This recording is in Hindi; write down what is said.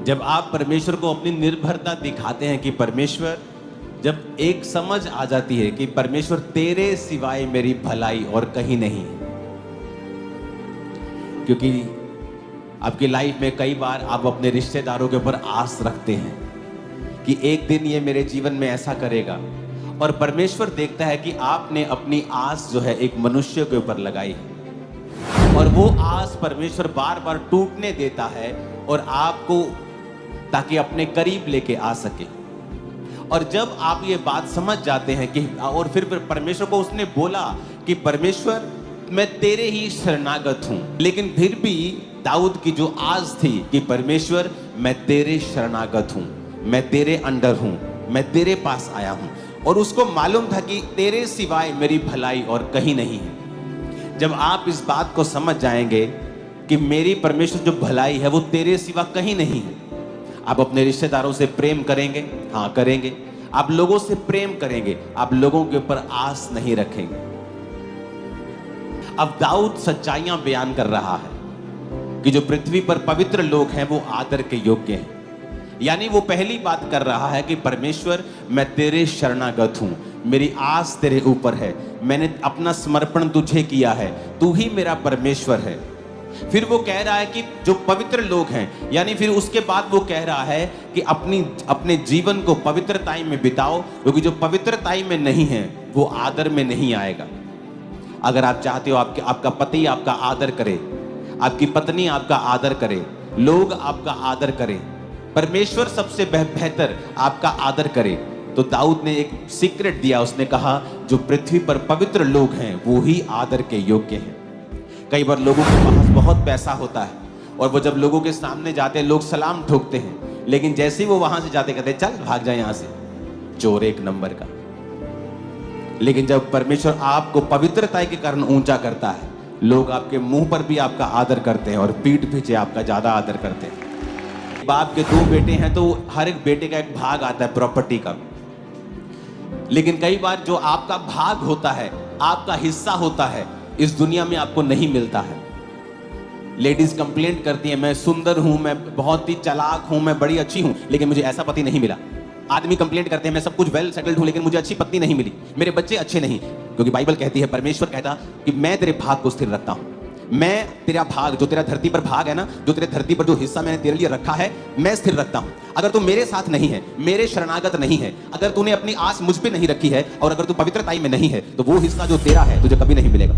जब आप परमेश्वर को अपनी निर्भरता दिखाते हैं कि परमेश्वर, जब एक समझ आ जाती है कि परमेश्वर तेरे सिवाय मेरी भलाई और कहीं नहीं है। क्योंकि आपकी लाइफ में कई बार आप अपने रिश्तेदारों के ऊपर आस रखते हैं कि एक दिन ये मेरे जीवन में ऐसा करेगा, और परमेश्वर देखता है कि आपने अपनी आस जो है एक मनुष्य के ऊपर लगाई है, और वो आस परमेश्वर बार बार टूटने देता है और आपको ताकि अपने करीब लेके आ सके। और जब आप ये बात समझ जाते हैं कि और फिर परमेश्वर को उसने बोला कि परमेश्वर मैं तेरे ही शरणागत हूं, लेकिन फिर भी दाऊद की जो आस थी कि परमेश्वर मैं तेरे शरणागत हूं, मैं तेरे अंडर हूं, मैं तेरे पास आया हूं, और उसको मालूम था कि तेरे सिवाय मेरी भलाई और कहीं नहीं है। जब आप इस बात को समझ जाएंगे कि मेरी परमेश्वर जो भलाई है वो तेरे सिवा कहीं नहीं है, आप अपने रिश्तेदारों से प्रेम करेंगे, हाँ करेंगे, आप लोगों से प्रेम करेंगे, आप लोगों के ऊपर आस नहीं रखेंगे। अब दाऊद सच्चाइयां बयान कर रहा है कि जो पृथ्वी पर पवित्र लोग हैं वो आदर के योग्य हैं। यानी वो पहली बात कर रहा है कि परमेश्वर मैं तेरे शरणागत हूं, मेरी आस तेरे ऊपर है, मैंने अपना समर्पण तुझे किया है, तू ही मेरा परमेश्वर है। फिर वो कह रहा है कि जो पवित्र लोग हैं, यानी फिर उसके बाद वो कह रहा है कि अपने जीवन को पवित्रताई में बिताओ, क्योंकि जो पवित्रताई में नहीं है वो आदर में नहीं आएगा। अगर आप चाहते हो आपका पति आपका आदर करे, आपकी पत्नी आपका आदर करे, लोग आपका आदर करें, परमेश्वर सबसे बेहतर आपका आदर करे, तो दाऊद ने एक सीक्रेट दिया। उसने कहा जो पृथ्वी पर पवित्र लोग हैं वो ही आदर के योग्य हैं। कई बार लोगों के पास बहुत पैसा होता है और वो जब लोगों के सामने जाते हैं लोग सलाम ठोकते हैं, लेकिन जैसे ही वो वहां से जाते कहते हैं चल भाग जाए यहां से, चोर एक नंबर का। लेकिन जब परमेश्वर आपको पवित्रता के कारण ऊंचा करता है, लोग आपके मुंह पर भी आपका आदर करते हैं और पीठ पीछे आपका ज्यादा आदर करते हैं। बाप के 2 बेटे हैं तो हर एक बेटे का एक भाग आता है प्रॉपर्टी का, लेकिन कई बार जो आपका भाग होता है, आपका हिस्सा होता है, इस दुनिया में आपको नहीं मिलता है। लेडीज कंप्लेंट करती हैं मैं सुंदर हूं, मैं बहुत ही चालाक हूं, मैं बड़ी अच्छी हूं, लेकिन मुझे ऐसा पति नहीं मिला। आदमी कंप्लेंट करते हैं मैं सब कुछ वेल सेटल्ड हूं, लेकिन मुझे अच्छी पत्नी नहीं मिली, मेरे बच्चे अच्छे नहीं। क्योंकि बाइबल कहती है, परमेश्वर कहता कि मैं तेरे भाग को स्थिर रखता हूं, मैं तेरा भाग, जो तेरा धरती पर भाग है ना, जो तेरे धरती पर जो हिस्सा मैंने तेरे लिए रखा है, मैं स्थिर रखता हूं। अगर तू मेरे साथ नहीं है, मेरे शरणागत नहीं है, अगर तूने अपनी आस मुझ पे नहीं रखी है, और अगर तू पवित्रताई में नहीं है, तो वो हिस्सा जो तेरा है तुझे कभी नहीं मिलेगा।